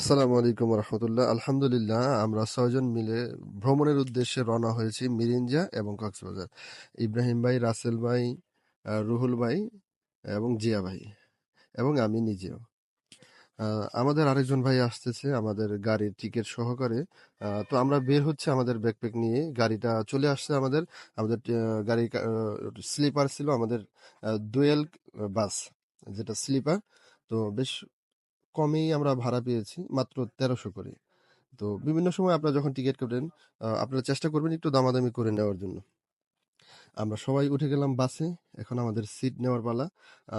আসসালামু আলাইকুম রহমতুল্লাহ। আলহামদুলিল্লাহ, আমরা 6 জন মিলে ভ্রমণের উদ্দেশ্যে রওনা হয়েছি মিরিঞ্জা এবং কক্সবাজার। ইব্রাহিম ভাই, রাসেল ভাই, রুহুল ভাই এবং জিয়া ভাই এবং আমি নিজেও। আমাদের আরেকজন ভাই আসতেছে আমাদের গাড়ির টিকিট সহকারে। তো আমরা বের হচ্ছে আমাদের ব্যাকপ্যাক নিয়ে। গাড়িটা চলে আসছে আমাদের। আমাদের গাড়ি স্লিপার ছিল আমাদের, ডুয়েল বাস, যেটা স্লিপার। তো বেশ কমেই আমরা ভাড়া পেয়েছি, মাত্র 1300 করে। তো বিভিন্ন সময় আপনারা যখন টিকিট কাটেন, আপনারা চেষ্টা করবেন একটু দামাদামি করে নেওয়ার জন্য। আমরা সবাই উঠে গেলাম বাসে। এখন আমাদের সিট নেওয়ার পালা।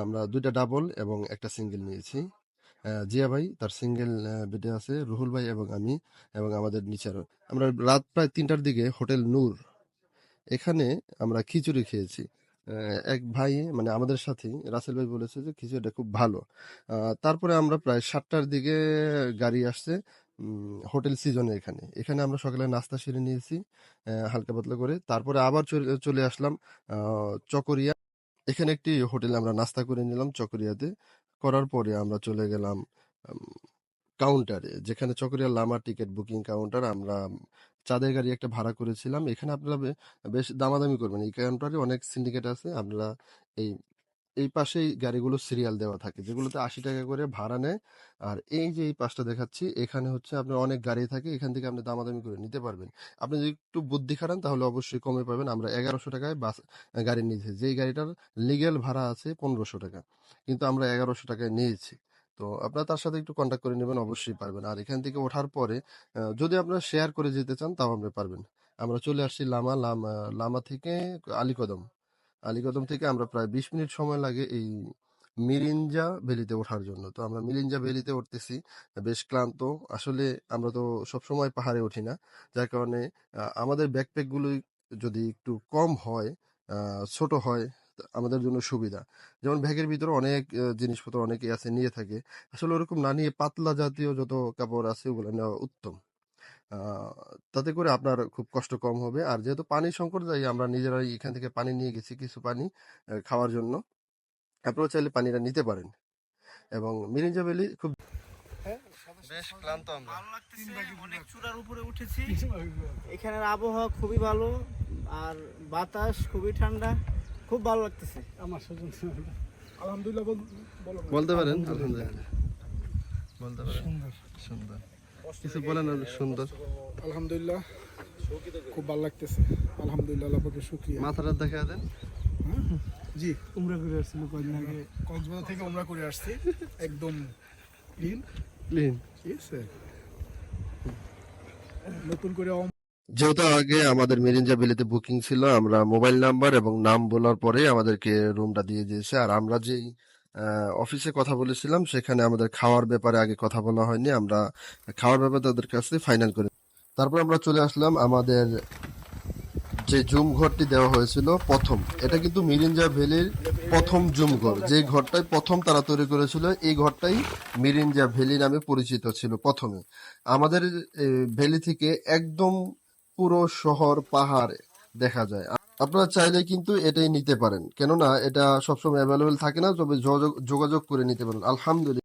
আমরা 2টা ডাবল এবং একটা সিঙ্গেল নিয়েছি। জিয়া ভাই তার সিঙ্গেল বেডে আছে, রুহুল ভাই এবং আমি এবং আমাদের নিচারও। আমরা রাত প্রায় 3টার দিকে হোটেল নূর, এখানে আমরা খিচুড়ি খেয়েছি। এক ভাই মানে আমাদের সাথেই রাসেল ভাই বলেছে যে খিচুড়িটা খুব ভালো। তারপরে আমরা প্রায় 7টার দিকে গাড়ি আসছে হোটেল সিজনে। এখানে এখানে আমরা সকালে নাস্তা সেরে নিয়েছি হালকা পাতলা করে। তারপরে আবার চলে আসলাম চকরিয়া। এখানে একটি হোটেলে আমরা নাস্তা করে নিলাম চকরিয়াতে। করার পরে আমরা চলে গেলাম কাউন্টারে, যেখানে Chakaria Lama ticket booking counter. আমরা চাঁদের গাড়ি একটা ভাড়া করেছিলাম। এখানে আপনারা বেশ দামাদামি করবেন। এই কাউন্টারে অনেক সিন্ডিকেট আছে। আপনারা এই এই পাশেই গাড়িগুলো সিরিয়াল দেওয়া থাকে, যেগুলোতে 80 টাকা করে ভাড়া নেয়। আর এই যে এই পাশটা দেখাচ্ছি, এখানে হচ্ছে আপনার অনেক গাড়ি থাকে, এখান থেকে আপনি দামাদামি করে নিতে পারবেন। আপনি যদি একটু বুদ্ধি খাটান তাহলে অবশ্যই কমে পাবেন। আমরা 1100 টাকায় বাস গাড়ি নিয়েছি, যেই গাড়িটার লিগেল ভাড়া আছে 1500 টাকা, কিন্তু আমরা 1100 টাকায় নিয়েছি। তো আপনারা তার সাথে একটু কন্ট্যাক্ট করে নেবেন, অবশ্যই পারবেন। আর এখান থেকে ওঠার পরে যদি আপনারা শেয়ার করে যেতে চান তাও আপনি পারবেন। আমরা চলে আসছি লামা থেকে আলীকদম। আলীকদম থেকে আমরা প্রায় 20 মিনিট সময় লাগে এই মিরিঞ্জা ভ্যালিতে ওঠার জন্য। তো আমরা মিরিঞ্জা ভ্যালিতে উঠতেছি, বেশ ক্লান্ত। আসলে আমরা তো সবসময় পাহাড়ে উঠি না, যার কারণে আমাদের ব্যাকপ্যাক গুলো যদি একটু কম হয়, ছোট হয়, তা আমাদের জন্য সুবিধা। যেমন ব্যাগের ভিতরে অনেক জিনিসপত্র অনেকে আছে নিয়ে থাকে। আসলে ওরকম না নিয়ে পাতলা জাতীয় যত কাপড় আছে ওগুলো নেওয়া উত্তম। আহ, তাতে করে আপনার খুব কষ্ট কম হবে। আর যেহেতু পানির সংকট, যাই আমরা নিজেরাই এখান থেকে পানি নিয়ে গেছি, কিছু পানি খাওয়ার জন্য। আপনারা চাইলে পানিটা নিতে পারেন। এবং মিরিঞ্জা ভ্যালি খুব বেশ ক্লান্ত আমরা। ভালো লাগতেছে, অনেক চূড়ার উপরে উঠেছি। এখানের আবহাওয়া খুবই ভালো, আর বাতাস খুবই ঠান্ডা, খুব ভালো লাগতেছে। আমার স্বজন আলহামদুলিল্লাহ বলতে পারেন আলহামদুলিল্লাহ, বলতে পারেন সুন্দর। সুন্দর। কিছু বলেন আপনি, সুন্দর। আলহামদুলিল্লাহ খুব ভালো লাগতেছে। আলহামদুলিল্লাহ, আল্লাহ পাকের শুকরিয়া। মাথাটা দেখা দেন। জি, উমরা করে আসছিল কয়েকদিন আগে, কক্সবাজার থেকে উমরা করে আসছি। একদম ক্লিন। ক্লিন। ঠিক আছে, নতুন করে যেহেতু আগে আমাদের মিরিঞ্জা ভ্যালিতে বুকিং ছিল, আমরা মোবাইল নাম্বার এবং নাম বলার পরে আমাদেরকে রুমটা দিয়ে দিয়েছে। আর আমরা যেই অফিসে কথা বলেছিলাম, সেখানে আমাদের খাওয়ার ব্যাপারে আগে কথা বলা হয়নি। আমরা খাওয়ার ব্যাপারে তাদের কাছে ফাইনাল করে তারপর আমরা চলে আসলাম আমাদের যে জুম ঘরটি দেওয়া হয়েছিল প্রথম। এটা কিন্তু মিরিঞ্জা ভ্যালির প্রথম জুম ঘর, যে ঘরটাই প্রথম তারা তৈরি করেছিল। এই ঘরটাই মিরিঞ্জা ভ্যালি নামে পরিচিত ছিল প্রথমে। আমাদের ভ্যালি থেকে একদম পুরো শহর পাহাড় দেখা যায়। আপনারা চাইলে কিন্তু এটাই নিতে পারেন, কেননা এটা সবসময় অ্যাভেলেবেল থাকে না, তবে যোগাযোগ করে নিতে পারেন। আলহামদুলিল্লাহ।